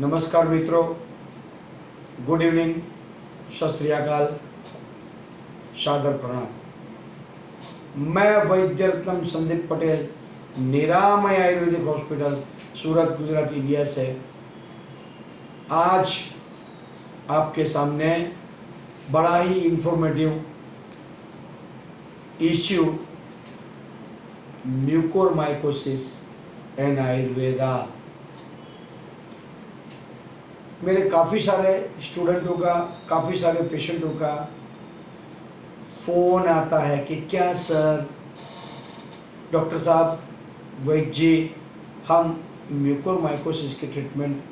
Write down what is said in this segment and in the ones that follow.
नमस्कार मित्रों, good evening, सत श्री अकाल, सादर प्रणाम। मैं वैद्य रत्नम संदीप पटेल, निरामय आयुर्वेदिक हॉस्पिटल, सूरत, गुजरात, इंडिया से आज आपके सामने बड़ा ही informative issue mucormycosis and Ayurveda. मेरे काफ़ी सारे स्टूडेंटों का, काफ़ी सारे पेशेंटों का फ़ोन आता है कि क्या सर, डॉक्टर साहब, वैद्य जी, हम म्यूकोरमाइकोसिस की ट्रीटमेंट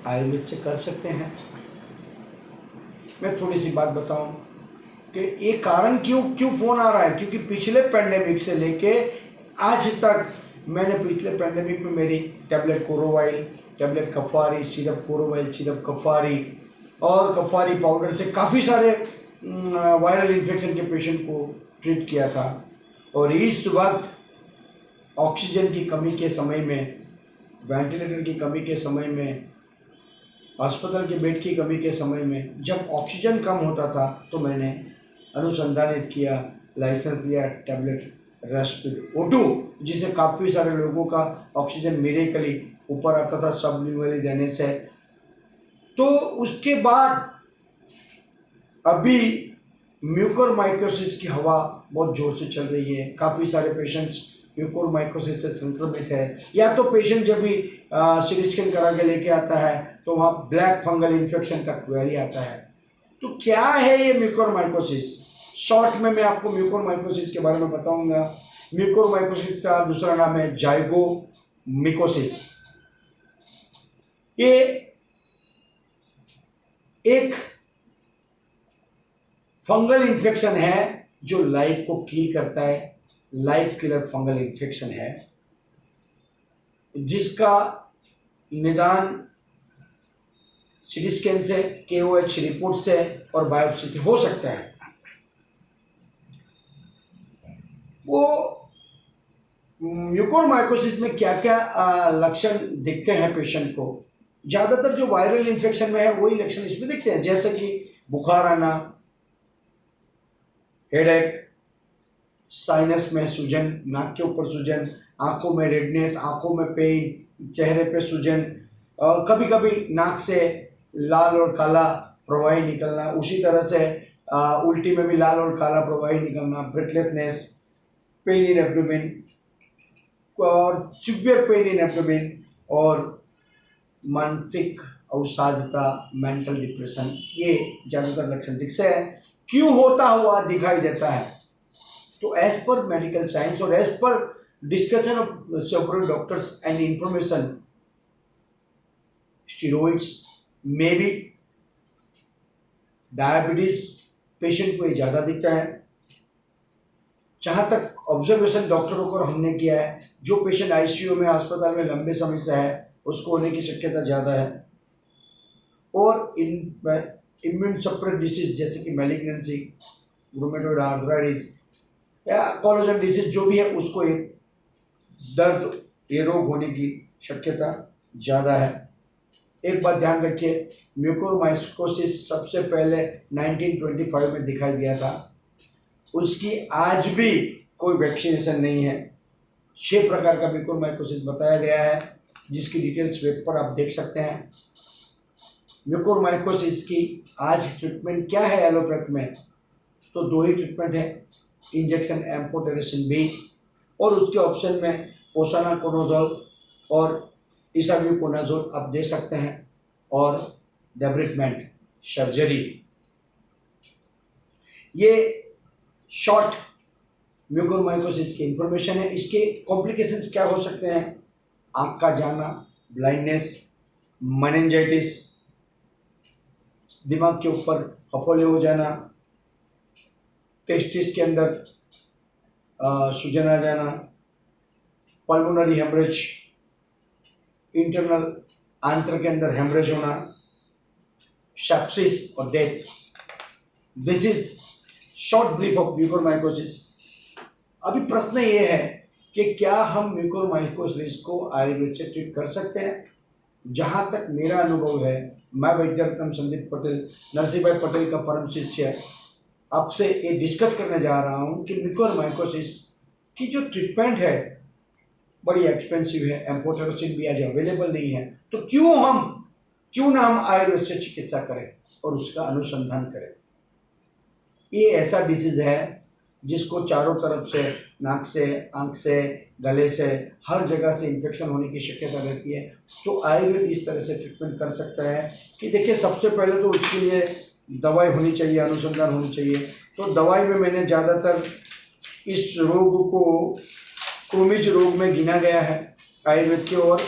आयुर्वेद से कर सकते हैं। मैं थोड़ी सी बात बताऊं कि ये कारण क्यों फ़ोन आ रहा है। क्योंकि पिछले पैंडेमिक से लेके आज तक मैंने पिछले पैंडेमिक में मेरी टैबलेट कोरोवाइल, टैबलेट कफारी, सिरप कोरोवाइल, सिरप कफारी और कफारी पाउडर से काफ़ी सारे वायरल इन्फेक्शन के पेशेंट को ट्रीट किया था। और इस वक्त ऑक्सीजन की कमी के समय में, वेंटिलेटर की कमी के समय में, अस्पताल के बेड की कमी के समय में जब ऑक्सीजन कम होता था तो मैंने अनुसंधानित किया, लाइसेंस लिया टैबलेट रेस्पिड O2, जिससे काफ़ी सारे लोगों का ऑक्सीजन मिरेकली ऊपर आता था सबलिंगुअली देने से। तो उसके बाद अभी म्यूकोरमाइकोसिस की हवा बहुत जोर से चल रही है। काफ़ी सारे पेशेंट्स म्यूकोरमाइकोसिस से संक्रमित है। या तो पेशेंट जब भी सीटी स्कैन करा के लेके आता है तो वहाँ ब्लैक फंगल इन्फेक्शन का क्वेरी आता है। तो क्या है ये म्यूकोरमाइकोसिस? शॉर्ट में मैं आपको म्यूकोरमाइकोसिस के बारे में बताऊंगा। म्यूकोरमाइकोसिस का दूसरा नाम है जाइगोमिकोसिस। ये एक फंगल इन्फेक्शन है जो लाइफ को किल करता है। लाइफ किलर फंगल इन्फेक्शन है जिसका निदान सीटी स्कैन से, KOH रिपोर्ट से और बायोप्सी से हो सकता है। वो म्यूकोरमाइकोसिस में क्या क्या लक्षण दिखते हैं पेशेंट को? ज़्यादातर जो वायरल इन्फेक्शन में है वही लक्षण इसमें दिखते हैं, जैसे कि बुखार आना, हेडेक, साइनस में सूजन, नाक के ऊपर सूजन, आंखों में रेडनेस, आंखों में पेन, चेहरे पे सूजन, कभी कभी नाक से लाल और काला प्रवाही निकलना, उसी तरह से उल्टी में भी लाल और काला प्रवाही निकलना, ब्रेथलेसनेस, पेन इन एब्डोमेन और सिवियर पेन इन एब्डोमेन और मानसिक अवसादता, मेंटल डिप्रेशन, ये ज़्यादातर लक्षण दिखते हैं। क्यों होता हुआ दिखाई देता है? तो एज पर मेडिकल साइंस और as per discussion of several doctors and information, steroids में भी डायबिटीज पेशेंट को ये ज़्यादा दिखता है। जहाँ तक ऑब्जर्वेशन डॉक्टरों को हमने किया है, जो पेशेंट ICU में, अस्पताल में लंबे समय से है, उसको होने की शक्यता ज़्यादा है। और इम्यून सप्रेस डिसीज जैसे कि मैलिग्नेंसी, रूमेटॉइड आर्थराइटिस या कोलोजन डिसीज जो भी है, उसको एक दर्द, ये रोग होने की शक्यता ज़्यादा है। एक बात ध्यान रखिए, म्यूकोरमाइकोसिस सबसे पहले 1925 में दिखाई दिया था। उसकी आज भी कोई वैक्सीनेशन नहीं है। 6 प्रकार का म्यूकोरमाइकोसिस बताया गया है, जिसकी डिटेल्स वेब पर आप देख सकते हैं। म्यूकोरमाइकोसिस की आज ट्रीटमेंट क्या है एलोपैथ में? तो 2 ही ट्रीटमेंट है, इंजेक्शन एम्फोटेरेसिन B और उसके ऑप्शन में पोसानाकोनोजोल और इसाम्यूकोनाजोल आप दे सकते हैं, और डेब्रिटमेंट सर्जरी। ये शॉर्ट म्यूकोरमाइकोसिस की इंफॉर्मेशन है। इसके कॉम्प्लिकेशंस क्या हो सकते हैं? आँख का जाना, ब्लाइंडनेस, मेनिंजाइटिस, दिमाग के ऊपर फफोले हो जाना, टेस्टिस के अंदर सूजन आ जाना, पल्मोनरी हेमरेज, इंटरनल आंत्र के अंदर हेमरेज होना, सेप्सिस और death. This is short brief of mucormycosis. अभी प्रश्न ये है कि क्या हम म्यूकोरमाइकोसिस को आयुर्वेद से ट्रीट कर सकते हैं? जहाँ तक मेरा अनुभव है, मैं वैद्यरत्न संदीप पटेल, नरसिंह भाई पटेल का परम शिष्य, आपसे ये डिस्कस करने जा रहा हूँ कि म्यूकोरमाइकोसिस की जो ट्रीटमेंट है बड़ी एक्सपेंसिव है, एम्फोटेरोसिन भी आज अवेलेबल नहीं है, तो क्यों ना हम आयुर्वेद से चिकित्सा करें और उसका अनुसंधान करें। ये ऐसा डिसीज है जिसको चारों तरफ से, नाक से, आंख से, गले से, हर जगह से इन्फेक्शन होने की शक्यता रहती है। तो आयुर्वेद इस तरह से ट्रीटमेंट कर सकता है कि देखिए, सबसे पहले तो उसके लिए दवाई होनी चाहिए, अनुसंधान होनी चाहिए। तो दवाई में मैंने ज़्यादातर इस रोग को क्रोमिज रोग में गिना गया है आयुर्वेद के, और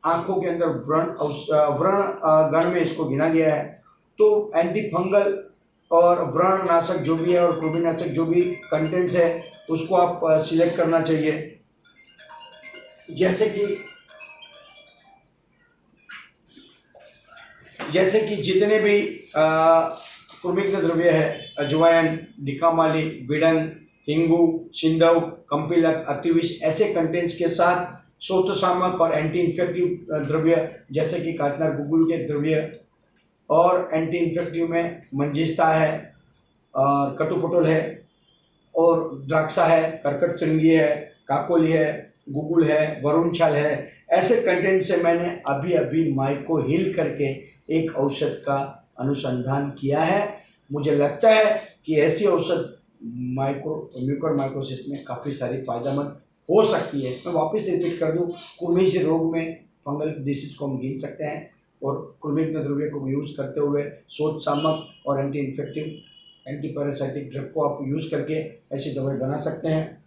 आंखों के अंदर व्रण गण में इसको गिना गया है। तो एंटी फंगल और व्रणनाशक जो भी है और कृमिनाशक जो भी कंटेंट्स है उसको आप सिलेक्ट करना चाहिए। जैसे कि जितने भी कृमिक द्रव्य है, अजवाइन, डिकामाली, विडन, हिंगू, सिंधव, कंपिलक, अतिविष, ऐसे कंटेंट्स के साथ शोथसामक और एंटी इन्फेक्टिव द्रव्य जैसे कि काचनार गुगुल के द्रव्य, और एंटी इन्फेक्टिव में मंजिस्ता है, कटुपटोल है, और द्राक्षा है, कर्कट श्रृंगी है, काकोली है, गुगुल है, वरुण छाल है। ऐसे कंटेंट से मैंने अभी माइको हिल करके एक औषध का अनुसंधान किया है। मुझे लगता है कि ऐसी औषध म्यूकोरमाइकोसिस में काफ़ी सारी फायदेमंद हो सकती है। मैं वापस रिपीट कर दूं, कुर्मीज रोग में फंगल डिसीज को हम गिन सकते हैं, और कृमिक द्रव्य को यूज़ करते हुए शोथसामक और anti infective, anti parasitic drug को आप यूज़ करके ऐसी दवाई बना सकते हैं।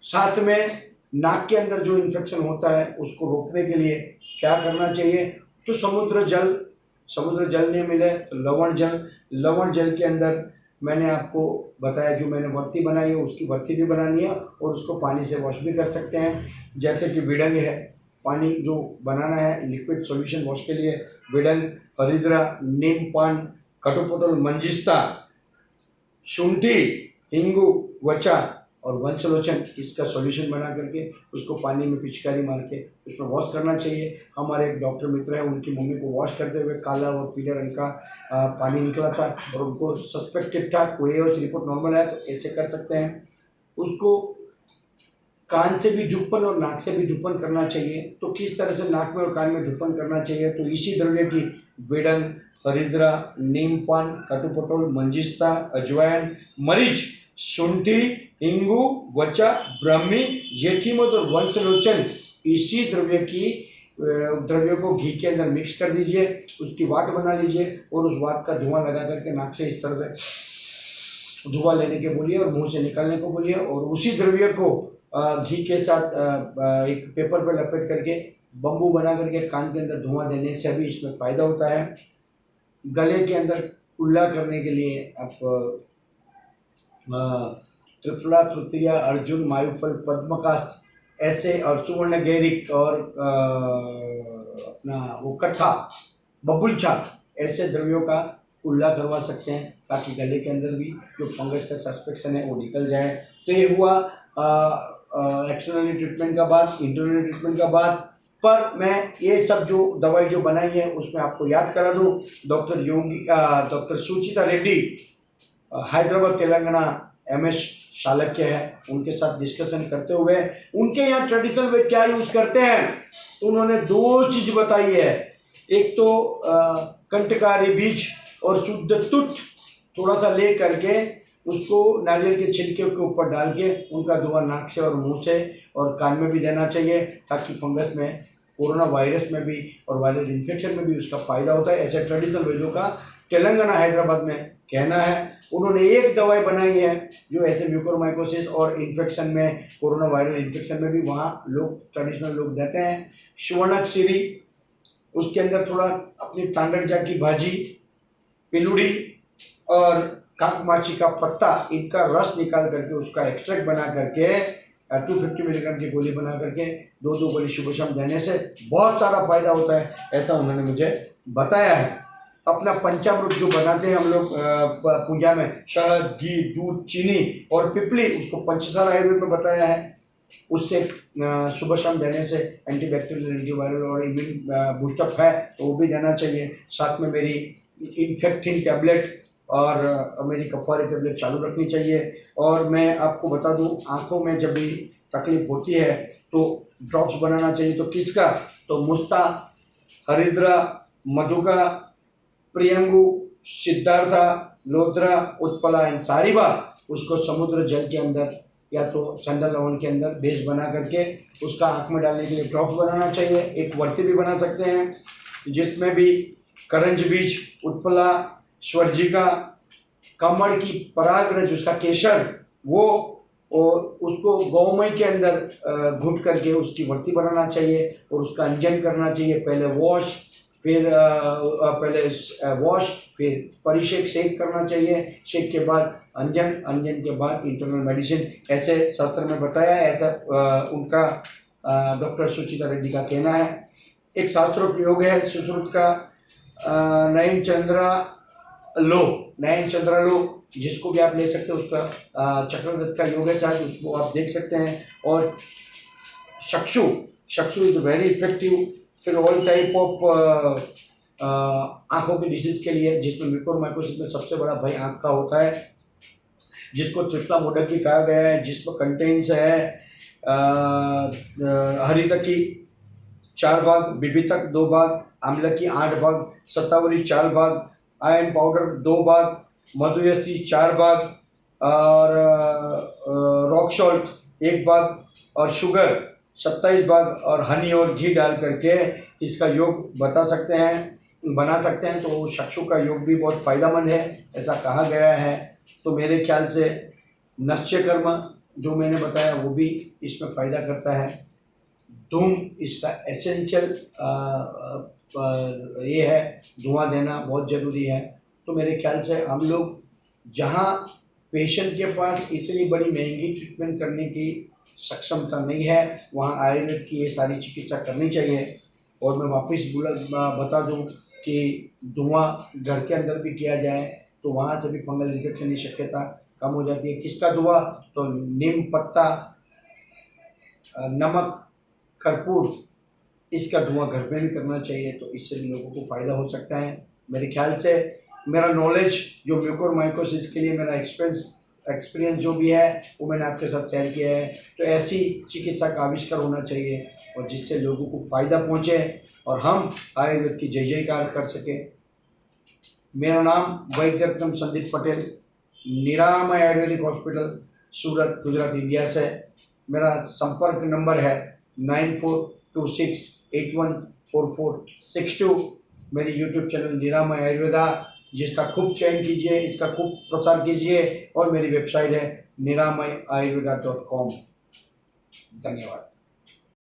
साथ में नाक के अंदर जो इन्फेक्शन होता है उसको रोकने के लिए क्या करना चाहिए, तो समुद्र जल नहीं मिले तो लवण जल के अंदर मैंने आपको बताया, जो मैंने वर्ती बनाई है उसकी वर्ती भी बनानी है, और उसको पानी से वॉश भी कर सकते हैं। जैसे कि विडंग है, पानी जो बनाना है लिक्विड सॉल्यूशन वॉश के लिए, विडंग, हरिद्रा, नीम पान, कटुपटोल, मंजिस्ता, शुंठी, हिंगू, वचा और वंशलोचन, इसका सॉल्यूशन बना करके उसको पानी में पिचकारी मार के उसमें वॉश करना चाहिए। हमारे एक डॉक्टर मित्र हैं, उनकी मम्मी को वॉश करते हुए काला और पीले रंग का पानी निकला था, और उनको सस्पेक्टेड था, कोई रिपोर्ट नॉर्मल है, तो ऐसे कर सकते हैं। उसको कान से भी ढुकपन और नाक से भी ढुकपन करना चाहिए। तो किस तरह से नाक में और कान में ढुकपन करना चाहिए, तो इसी द्रव्य की विडन, हरिद्रा, नीमपान, कटुपटोल, मंजिस्ता, अजवाइन, मरीच, शुंठी, हिंगू, वचा, ब्राह्मी, जेठीमध और वंशलोचन, इसी द्रव्य को घी के अंदर मिक्स कर दीजिए, उसकी वाट बना लीजिए, और उस वाट का धुआं लगा करके नाक से इस तरह से धुआं लेने के बोलिए और मुंह से निकालने को बोलिए, और उसी द्रव्य को घी के साथ एक पेपर पर लपेट करके बम्बू बना करके कान के अंदर धुआं देने से भी इसमें फ़ायदा होता है। गले के अंदर कुल्ला करने के लिए आप त्रिफला, तृतीया, अर्जुन, मायुफल, पद्मकास्त ऐसे, और सुवर्ण गैरिक, और अपना वो कट्ठा, बबुलचा, ऐसे द्रव्यों का कुल्ला करवा सकते हैं, ताकि गले के अंदर भी जो फंगस का सस्पेक्शन है वो निकल जाए। तो ये हुआ एक्सटर्नली ट्रीटमेंट का बात, इंटरनली ट्रीटमेंट का बात। पर मैं ये सब जो दवाई जो बनाई है उसमें आपको याद करा दूं, डॉक्टर सुचिता रेड्डी, हैदराबाद तेलंगाना, MS शालक्य है, उनके साथ डिस्कशन करते हुए उनके यहाँ ट्रेडिशनल वे क्या यूज़ करते हैं, तो उन्होंने 2 चीज़ बताई है। एक तो कंटकारी बीज और शुद्ध तुट थोड़ा सा ले करके उसको नारियल के छिलके के ऊपर डाल के उनका धुआं नाक से और मुंह से और कान में भी देना चाहिए, ताकि फंगस में, कोरोना वायरस में भी और वायरल इन्फेक्शन में भी उसका फ़ायदा होता है। ऐसे ट्रेडिशनल वैद्यों का तेलंगाना, हैदराबाद में कहना है। उन्होंने एक दवाई बनाई है जो ऐसे म्यूकोरमाइकोसिस और इन्फेक्शन में, कोरोना वायरल इन्फेक्शन में भी वहाँ लोग, ट्रेडिशनल लोग देते हैं, श्वणकशिरी। उसके अंदर थोड़ा अपनी तांडरजा की भाजी, पिलुड़ी और काकमाची का पत्ता, इनका रस निकाल करके उसका एक्सट्रैक्ट बना करके 250 मिलीग्राम की गोली बना करके 2 गोली सुबह शाम देने से बहुत सारा फायदा होता है, ऐसा उन्होंने मुझे बताया है। अपना पंचामृत जो बनाते हैं हम लोग पूजा में, शहद, घी, दूध, चीनी और पिपली, उसको पंचसार आयुर्वेद में बताया है। उससे सुबह शाम देने से एंटीबैक्टीरियल, एंटीवायरल और इम्यून बूस्टअप है तो वो भी देना चाहिए। साथ में मेरी इन्फेक्टिन टैबलेट और मेरी कफवारी टैबलेट चालू रखनी चाहिए। और मैं आपको बता दूं, आँखों में जब भी तकलीफ होती है तो ड्रॉप्स बनाना चाहिए। तो किसका? तो मुस्ता, हरिद्रा, मधुका, प्रियंगु, सिद्धार्था, लोद्रा, उत्पला एंड सारिबा, उसको समुद्र जल के अंदर या तो चंदन लवण के अंदर बेस बना करके उसका आँख में डालने के लिए ड्रॉप्स बनाना चाहिए। एक वर्ती भी बना सकते हैं जिसमें भी करंज बीज, उत्पला, स्वर्जिका, कमल की परागरज, उसका केसर, वो और उसको गौमय के अंदर घुट करके उसकी वर्ती बनाना चाहिए और उसका अंजन करना चाहिए। पहले वॉश, फिर परिषेक सेक करना चाहिए, शेक के बाद अंजन, अंजन के बाद इंटरनल मेडिसिन। ऐसे शास्त्र में बताया है, ऐसा उनका डॉक्टर सुचिता रेड्डी का कहना है। एक शास्त्रोक्त योग है सुश्रुत का, नयन चंद्रा लो, जिसको भी आप ले सकते हो, उसका चक्रदत्त का योग है शायद, उसको आप देख सकते हैं। और चक्षु इज वेरी इफेक्टिव फिर ऑल टाइप ऑफ आंखों की डिजीज के लिए, जिसमें म्यूकोरमाइकोसिस में सबसे बड़ा भय आंख का होता है, जिसको त्रिफला मोदक भी कहा गया है, जिसमें कंटेन्स है हरितकी 4 भाग, बिबितक 2 भाग, आम्लकी 8 भाग, शतावरी 4 भाग, आयरन पाउडर 2 भाग, मधुयस्ती 4 भाग और रॉक सॉल्ट 1 भाग और शुगर 27 भाग और हनी और घी डाल करके इसका योग बना सकते हैं। तो चक्षु का योग भी बहुत फायदेमंद है, ऐसा कहा गया है। तो मेरे ख्याल से नश्य कर्म जो मैंने बताया वो भी इसमें फ़ायदा करता है। धूम इसका एसेंशियल ये है, धुआं देना बहुत ज़रूरी है। तो मेरे ख्याल से हम लोग जहाँ पेशेंट के पास इतनी बड़ी महंगी ट्रीटमेंट करने की सक्षमता नहीं है, वहाँ आयुर्वेद की ये सारी चिकित्सा करनी चाहिए। और मैं वापस बता दूं कि धुआं घर के अंदर भी किया जाए तो वहाँ से भी फंगल इन्फेक्शन की शक्यता कम हो जाती है। किसका धुआं? तो नीम पत्ता, नमक, कर्पूर, इसका धुआं घर में भी करना चाहिए, तो इससे भी लोगों को फ़ायदा हो सकता है। मेरे ख्याल से मेरा नॉलेज जो म्यूकोरमाइकोसिस के लिए मेरा एक्सपीरियंस जो भी है वो मैंने आपके साथ शेयर किया है। तो ऐसी चिकित्सा का आविष्कार होना चाहिए और जिससे लोगों को फ़ायदा पहुँचे और हम आयुर्वेद की जय जयकार कर सकें। मेरा नाम वैद्यरत्न संदीप पटेल, निरामय आयुर्वेदिक हॉस्पिटल, सूरत, गुजरात, इंडिया से। मेरा संपर्क नंबर है 9426814462। मेरी यूट्यूब चैनल निरामय आयुर्वेदा, जिसका खूब चयन कीजिए, इसका खूब प्रसार कीजिए। और मेरी वेबसाइट है niramay ayurveda.com। धन्यवाद।